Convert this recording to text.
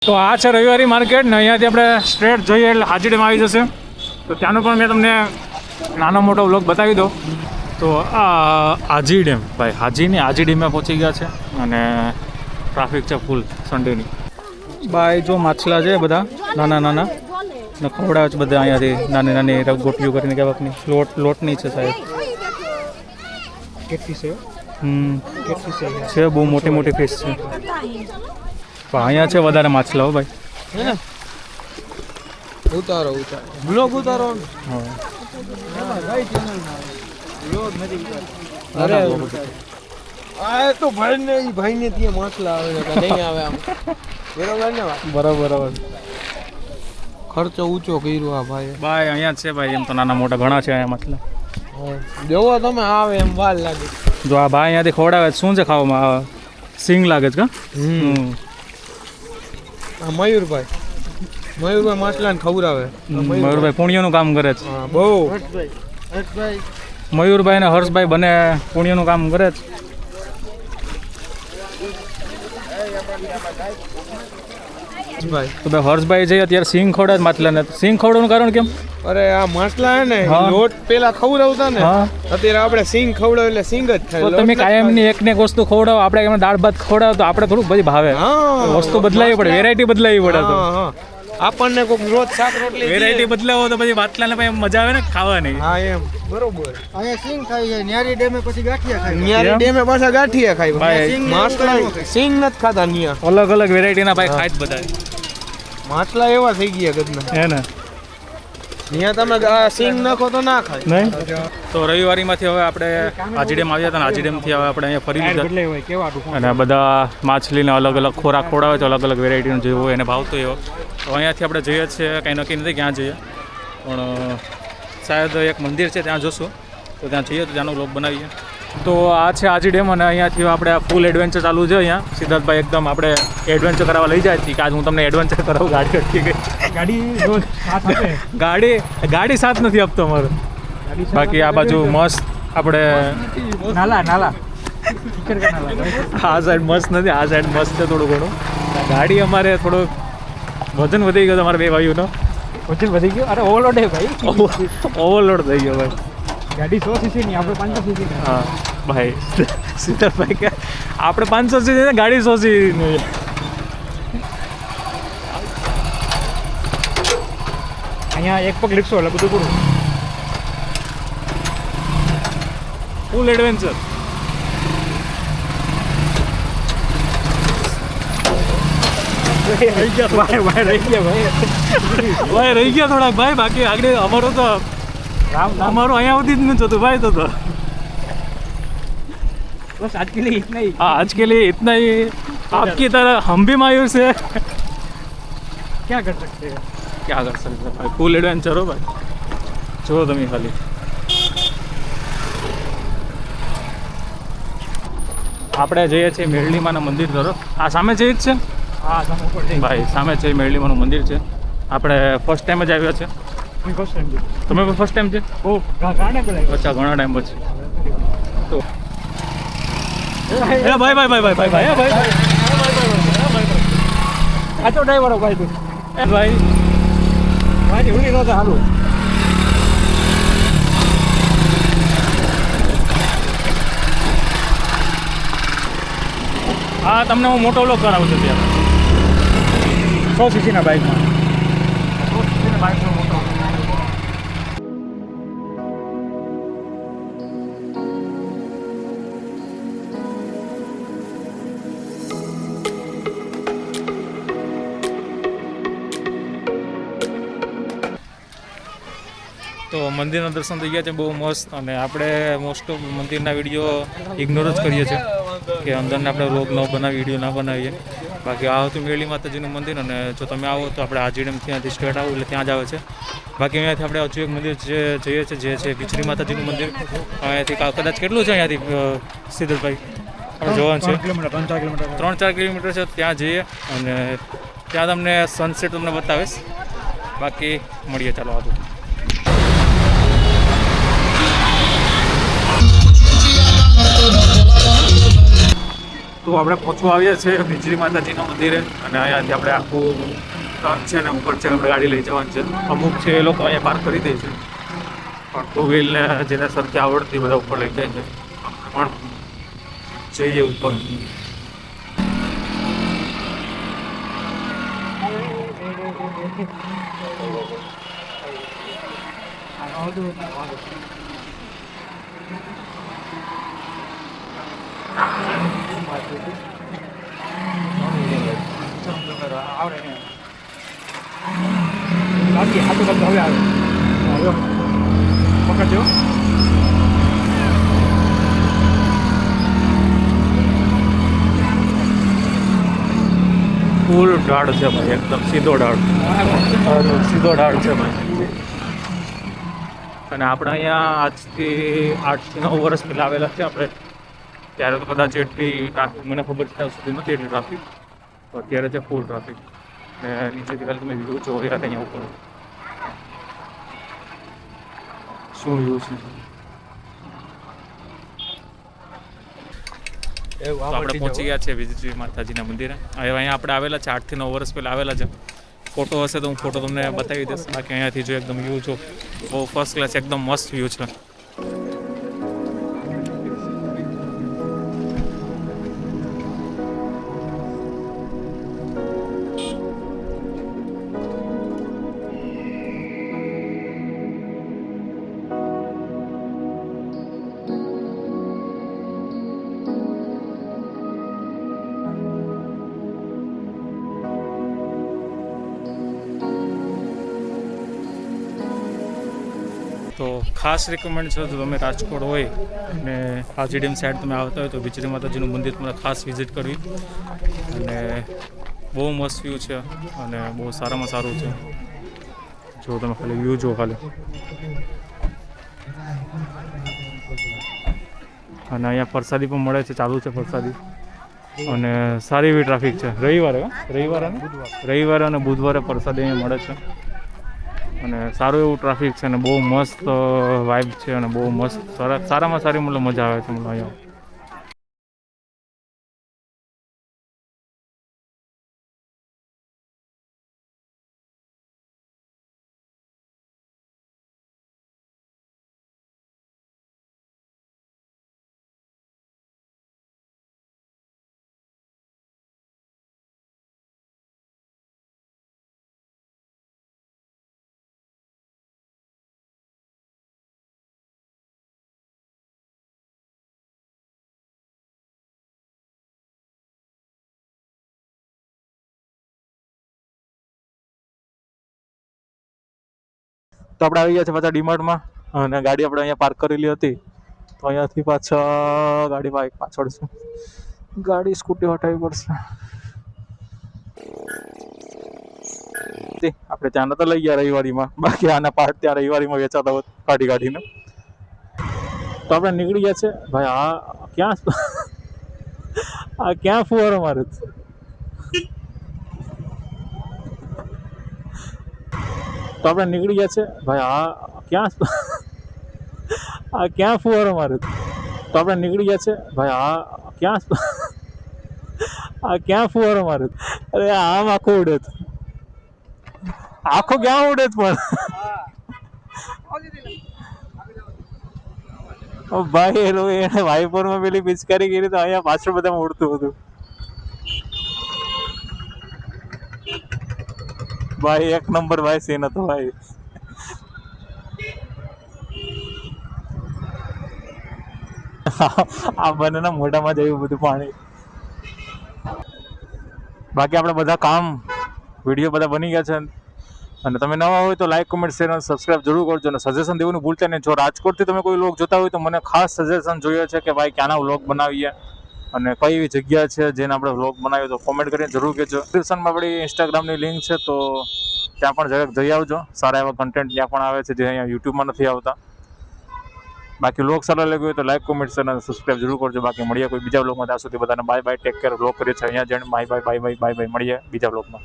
તો આ છે રવિવારી માર્કેટ ને અહીંયાથી આપણે સ્ટ્રેટ જઈએ એટલે હાજી ડેમ આવી જશે. તો ત્યાંનો પણ મેં તમને નાનો મોટો વ્લોગ બતાવી દો. તો આ હાજી ડેમ ભાઈ હાજીની હાજી ડેમમાં પહોંચી ગયા છે અને ટ્રાફિક છે ફૂલ સન્ડેની. ભાઈ જો માછલા છે બધા નાના નાના ને ખવડાવે છે બધા અહીંયાથી નાની નાની ગોટલીઓ કરીને કહેવાકની લોટની છે સાહેબ. કેટલી છે? છે બહુ મોટી મોટી ફિશ છે. અહીંયા છે વધારે માછલાઓ ભાઈ. ઉતારો બ્લોગ ઉતારો. અરે આ તો ભાઈ ને ત્યાં માછલા આવે નહીં આવે આમ બરોબર ને બરાબર. ખર્ચો ઊંચો કર્યો આ ભાઈ. અહીંયા છે ભાઈ એમ તો નાના મોટા ઘણા છે અહીંયા માછલા. જોવો તમે આવે એમ વાર લાગે. જો આ ભાઈ અહીંયાથી ખવડાવે શું છે ખાવામાં? સિંગ લાગે છે કા? મયુરભાઈ માછલા ને ખવડાવે. મયુરભાઈ પુણ્યનું કામ કરે છે. બહુ મયુરભાઈ ને હર્ષભાઈ બંને પુણ્યનું કામ કરે છે. તો ભાઈ હર્ષભાઈ છે અત્યારે સિંગ ખવડાવે માછલાને. સિંગ ખવડાવવાનું કારણ કેમ? અરે આ માછલા હે ને લોટ પેલા ખવડાવતા ને અત્યારે આપણે સિંગ ખવડાવ એટલે સિંગ જ થાય. તો તમે કાયમની એક ને એક વસ્તુ ખવડાવો, આપણે એમાં દાળ ભાત ખવડાવો તો આપણે થોડુંક બધી ભાવે. વસ્તુ બદલાવી પડે, વેરાયટી બદલાવી પડે. તો આપણને કોઈક રોજ શાક રોટલી વેરાયટી બદલાવો તો પછી માછલાને પછી મજા આવે ને ખાવાની. હા એમ બરોબર. અહીંયા સિંગ ખાઈ જાય, ન્યારી ડેમે પછી ગાંઠિયા ખાઈ. ન્યારી ડેમે પાછા ગાંઠિયા ખાઈ ભાઈ. માછલા સિંગ નથી ખાતા ન્યા. અલગ અલગ વેરાયટીના ભાઈ ખાય જ બધા. માછલા એવા થઈ ગયા ગદના હે ને. ન્યા તમે સિંગ નાખો તો ના ખાય નહીં. તો રવિવારીમાંથી હવે આપણે હાજી ડેમ આવ્યા હતા ને હાજી ડેમથી હવે આપણે અહીંયા ફરી લીધા અને બધા માછલીને અલગ અલગ ખોરાક ખવડાવે છે, અલગ અલગ વેરાયટીનો જે હોય એને ભાવતો એવો. તો અહીંયાથી આપણે જઈએ છીએ, કંઈ નક્કી નથી ક્યાં જઈએ, પણ શાયદ એક મંદિર છે ત્યાં જશું. તો ત્યાં જઈએ તો ત્યાંનો વ્લોગ બનાવીએ. તો આ છે હાજી ડેમ અને અહીંયાથી આપણે ફૂલ એડવેન્ચર ચાલુ છે. અહીંયા સિદ્ધાર્થભાઈ એકદમ આપણે એડવેન્ચર કરાવવા લઈ જાય છે કે આજ હું તમને એડવેન્ચર કરાવું. ગાડી અટકી ગઈ. ગાડી સાથ નથી આપતો અમારો. બાકી આ બાજુ મસ્ત આપણે નાલા આ સાઈડ મસ્ત નથી, આ સાઈડ મસ્ત છે થોડું ઘણું. ગાડી અમારે થોડુંક વજન વધી ગયો અમારા બે ભાઈઓનો. વજન વધી ગયો? અરે ઓવરલોડ હે ભાઈ. ઓવરલોડ થઈ ગયો ભાઈ. ગાડી 100 cc ની, આપણે 500 cc ની. હા ભાઈ સિદ્ધાર્થભાઈ કે આપણે 500 cc ને ગાડી 100 cc ની. અહીંયા એક પગ લીપસો એટલે બધું પૂરું. ફૂલ એડવેન્ચર. રહી ગયા થોડાક ભાઈ. બાકી આગળ અમારું તો અમારું અહીંયા સુધી જ નથી જતું ભાઈ. તો બસ આજ કે लिए इतना ही. हाँ आज के लिए इतना ही. आपकी तरह हम भी मायूस है. क्या कर सकते हैं? क्या कर सकते हैं भाई. फूल एडवेंचर हो भाई. જો તમે ખાલી આપણે જઈએ છીએ મેરડીમાના મંદિર તરફ. આ સામે છે જ છે. હા તમે ઉપર જઈ ભાઈ સામે છે મેરડીમાનું મંદિર છે. આપણે ફર્સ્ટ ટાઈમ જ આવ્યા છે. First time. તમે પણ ફર્સ્ટ ટાઈમ છે? ઓ ગાણે બોલાય. અચ્છા ઘણા ટાઈમ પછી. તો ભાઈ આ તો ડ્રાઈવર ભાઈ તું ભાઈ ભાઈ ઉડી નહોતા હાલું. હા તમને હું મોટો વ્લોગ કરાવું છું ત્યારે 100 cc ના બાઇકમાં. તો મંદિરના દર્શન થઈ ગયા છે બહુ મસ્ત. અને આપણે મોસ્ટ ઓફ મંદિરના વિડીયો ઇગ્નોર જ કરીએ છીએ કે અંદરને આપણે વ્લોગ ન બનાવી, વિડીયો ના બનાવીએ. બાકી આ હતું મેરડી માતાજીનું મંદિર. અને જો તમે આવો તો આપણે હાજી ડેમ ત્યાંથી સ્ટ્રેટ આવો એટલે ત્યાં જ આવે છે. બાકી અહીંયાથી આપણે હજુ એક મંદિર જે જઈએ છીએ જે છે ખીચડી માતાજીનું મંદિર. અહીંયાથી કદાચ કેટલું છે અહીંયાથી સિદ્ધાર્થભાઈ? આપણે જોવાનું છે 3-4 કિલોમીટર છે. ત્યાં જઈએ અને ત્યાં તમને સનસેટ તમને બતાવીશ. બાકી મળીએ ચાલો આગળ. તો તો આપણે પહોંચવા આવ્યા છે વીજળી માતાજીના મંદિરે અને અહીંયાથી આપણે આખું ટર્ન છે ને ઉપર છે આપણે ગાડી લઈ જવાની છે. અમુક છે એ લોકો અહીંયા પાર્ક કરી દે છે પણ ટુ વ્હીલને જેને સરખી આવડતી બધા ઉપર લઈ જાય છે. પણ જઈએ ઉપર. બાકી હાથું કરતો હવે આવે પકડજો. ફૂલ ઢાળ છે ભાઈ, એકદમ સીધો ઢાળ, સીધો ઢાળ છે ભાઈ. અને આપણે અહીંયા આજથી 8 થી 9 વર્ષ પહેલાં આવેલા છે આપણે, ત્યારે તો કદાચ એટલી ટ્રાફિક મને ખબર છે ત્યાં સુધી નથી એટલી ટ્રાફિક. તો અત્યારે છે ફૂલ ટ્રાફિક. ને નીચેથી ખાલી તમે વ્યૂ જોવો યાર અહીંયા ઉપર શું વ્યૂ છે. તો આપણે પહોંચી ગયા છે વીજળી માતાજીના મંદિરે. હવે અહીંયા આપણે આવેલા છે 8 થી 9 વર્ષ પહેલાં આવેલા છે. ફોટો હશે તો હું ફોટો તમને બતાવી દઈશ. બાકી અહીંયાથી જો એકદમ વ્યૂ જો બહુ ફર્સ્ટ ક્લાસ એકદમ મસ્ત વ્યૂ છે. તો ખાસ રિકમેન્ડ છે જો તમે રાજકોટ હોય અને આજીડીએમ સાઈડ તમે આવતા હોય તો વીજળી માતાજીનું મંદિર તમારે ખાસ વિઝિટ કરવી. અને બહુ મસ્ત વ્યૂ છે અને બહુ સારામાં સારું છે. જો તમે ખાલી વ્યૂ જો ખાલી. અને અહીંયા પ્રસાદી પણ મળે છે, ચાલુ છે પ્રસાદી. અને સારી એવી ટ્રાફિક છે. રવિવારે અને બુધવારે પ્રસાદી અહીંયા મળે છે. અને સારું એવું ટ્રાફિક છે અને બહુ મસ્ત વાઇબ છે અને બહુ મસ્ત સારામાં સારી મતલબ મજા આવે છે મતલબ અહીંયા. તો આપણે આવી ગયા છે પાછા ડીમાર્ટમાં અને ગાડી આપણે અહીંયા પાર્ક કરેલી હતી તો અહીંયાથી પાછા ગાડી બાઇક પાછળ છે. ગાડી સ્કૂટી હટાવવી પડશે. આપણે ત્યાં નતા લઈ ગયા રવિવારીમાં, બાકી આના પાર્ટ ત્યાં રવિવારીમાં વેચાતા હોત કાઢીને. તો આપણે નીકળી ગયા છે ભાઈ. આ ક્યાં ફુવારો મારે છે. તો આપણે નીકળી ગયા છે ભાઈ. ક્યાં ફુવારો મારે. તો આપણે નીકળી ગયા છે ભાઈ. ક્યાં ફુવારો મારે. અરે આમ આખો ઉડે છે. આખો ક્યાં ઉડે છે પણ ભાઈ એને વાઇપરમાં પેલી પિચકારી કરી તો અહીંયા પાછળ બધામાં ઉડતું હતું ભાઈ. એક નંબર ભાઈ સીન હતો ભાઈ. આ બંનેના મોઢામાં જ આવ્યું બધું પાણી. બાકી આપણે બધા કામ વિડીયો બધા બની ગયા છે. અને તમે નવા હોય તો લાઈક, કમેન્ટ, શેર અને સબસ્ક્રાઇબ જરૂર કરજો. અને સજેશન દેવાનું ભૂલતા નહીં. જો રાજકોટથી તમે કોઈ વ્લોગ જોતા હોય તો મને ખાસ સજેશન જોઈએ છે કે ભાઈ ક્યાંના વ્લોગ બનાવીએ અને કઈ એવી જગ્યા છે જેને આપણે વ્લોગ બનાવીએ તો કોમેન્ટ કરીને જરૂર કહેજો. ડિસ્ક્રિપ્શનમાં આપણી ઇન્સ્ટાગ્રામની લિંક છે તો ત્યાં પણ જરાક જઈ આવજો. સારા એવા કન્ટેન્ટ ત્યાં પણ આવે છે જે અહીંયા યુટ્યુબમાં નથી આવતા. બાકી વ્લોગ સારા લાગ્યો હોય તો લાઈક, કોમેન્ટ, શેર અને સબસ્ક્રાઇબ જરૂર કરજો. બાકી મળીએ કોઈ બીજા વ્લોગમાં. ત્યાં સુધી બધાને bye bye, take care. Vlog કરીએ છીએ અહીંયા જઈને બાય બાય મળીએ બીજા વ્લોગમાં.